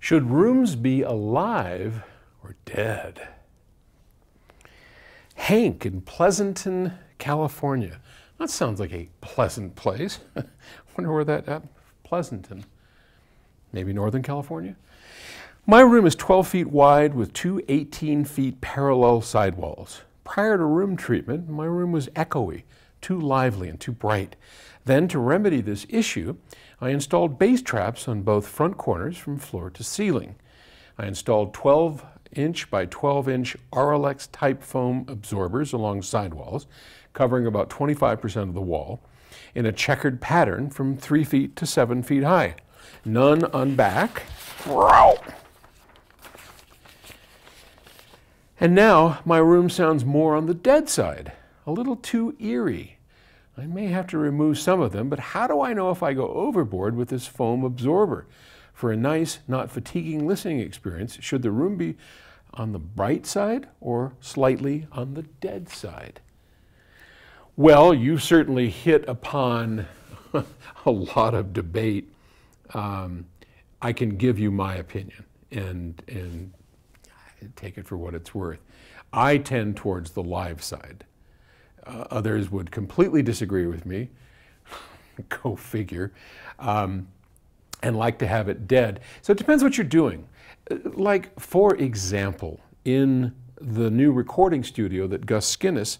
Should rooms be alive or dead? Hank in Pleasanton, California. That sounds like a pleasant place. Wonder where that at? Pleasanton. Maybe Northern California? My room is 12 feet wide with two 18 feet parallel sidewalls. Prior to room treatment, my room was echoey, too lively and too bright. Then, to remedy this issue, I installed bass traps on both front corners from floor to ceiling. I installed 12-inch by 12-inch RLX type foam absorbers along sidewalls, covering about 25% of the wall, in a checkered pattern from 3 feet to 7 feet high. None on back. And now my room sounds more on the dead side, a little too eerie. I may have to remove some of them, but how do I know if I go overboard with this foam absorber? For a nice, not fatiguing listening experience, should the room be on the bright side or slightly on the dead side? Well, you certainly hit upon a lot of debate. I can give you my opinion and take it for what it's worth. I tend towards the live side. Others would completely disagree with me, go figure, and like to have it dead. So it depends what you're doing. Like, for example, in the new recording studio that Gus Skinnis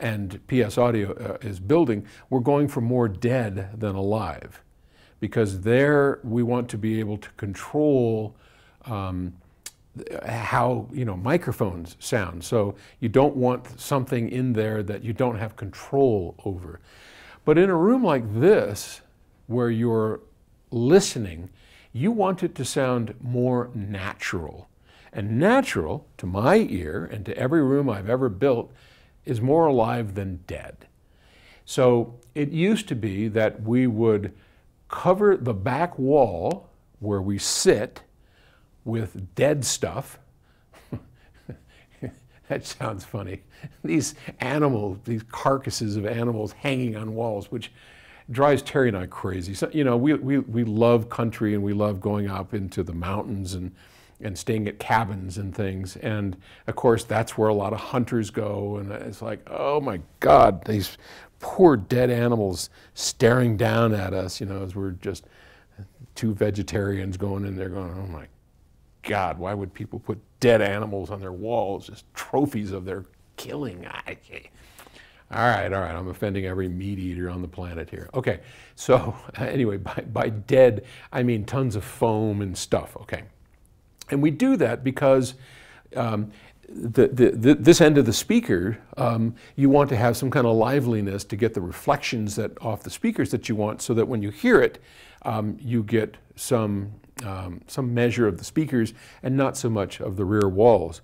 and PS Audio is building, we're going for more dead than alive, because there we want to be able to control how microphones sound. So you don't want something in there that you don't have control over. But in a room like this, where you're listening, you want it to sound more natural. And natural, to my ear and to every room I've ever built, is more alive than dead. So it used to be that we would cover the back wall where we sit with dead stuff. That sounds funny. These animals, these carcasses of animals hanging on walls, which drives Terry and I crazy. So, we love country and we love going up into the mountains and staying at cabins and things. And of course, that's where a lot of hunters go. And it's like, oh my God, these poor dead animals staring down at us, as we're just two vegetarians going in there going, oh my God, why would people put dead animals on their walls as trophies of their killing? All right, I'm offending every meat eater on the planet here. Okay, so anyway, by dead, I mean tons of foam and stuff, okay? And we do that because this end of the speaker, you want to have some kind of liveliness to get the reflections off the speakers that you want, so that when you hear it, you get some measure of the speakers and not so much of the rear walls.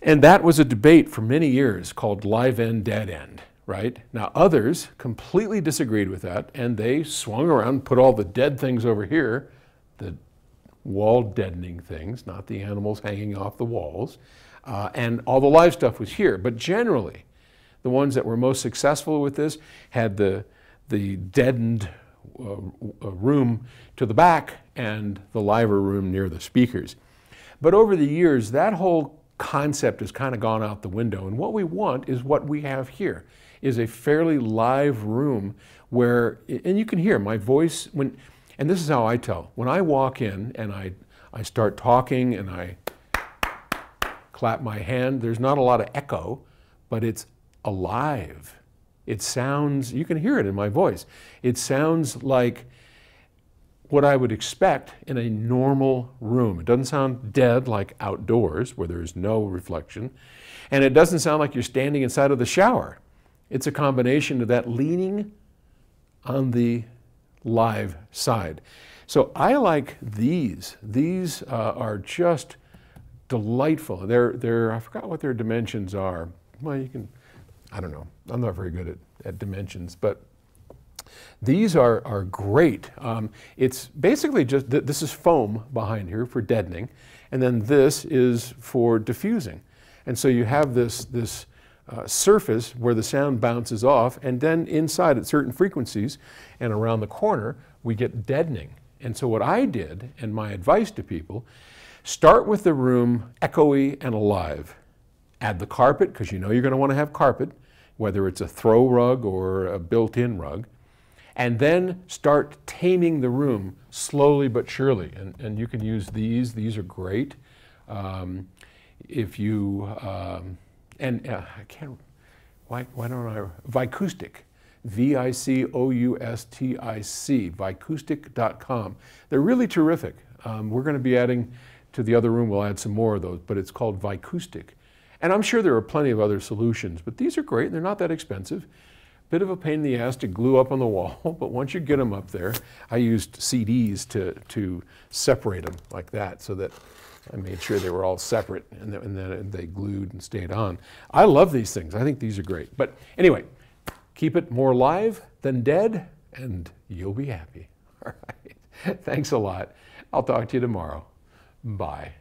And that was a debate for many years called live end, dead end, right? Now others completely disagreed with that, and they swung around, put all the dead things over here, the wall deadening things, not the animals hanging off the walls, and all the live stuff was here. But generally, the ones that were most successful with this had the deadened room to the back and the liver room near the speakers. But over the years, that whole concept has kind of gone out the window, and what we want is what we have here, is a fairly live room where, and you can hear my voice, and this is how I tell. When I walk in and I start talking and I clap my hand, there's not a lot of echo, but it's alive. It sounds, you can hear it in my voice. It sounds like what I would expect in a normal room. It doesn't sound dead like outdoors where there's no reflection. And it doesn't sound like you're standing inside of the shower. It's a combination of that leaning on the live side. So I like these. These are just delightful. I forgot what their dimensions are. Well, you can, I don't know. I'm not very good at dimensions, but these are great. It's basically just, this is foam behind here for deadening, and then this is for diffusing. And so you have this surface where the sound bounces off, and then inside at certain frequencies and around the corner, we get deadening. And so what I did, and my advice to people, start with the room echoey and alive. Add the carpet, because you know you're going to want to have carpet, whether it's a throw rug or a built-in rug. And then start taming the room slowly but surely. And you can use these. These are great. If you, I can't, why don't I, Vicoustic. V-I-C-O-U-S-T-I-C, vicoustic.com. They're really terrific. We're going to be adding to the other room, we'll add some more of those, but it's called Vicoustic. And I'm sure there are plenty of other solutions, but these are great and they're not that expensive. Bit of a pain in the ass to glue up on the wall, but once you get them up there, I used CDs to separate them like that so that I made sure they were all separate and then they glued and stayed on. I love these things. I think these are great. But anyway, keep it more live than dead and you'll be happy. All right. Thanks a lot. I'll talk to you tomorrow. Bye.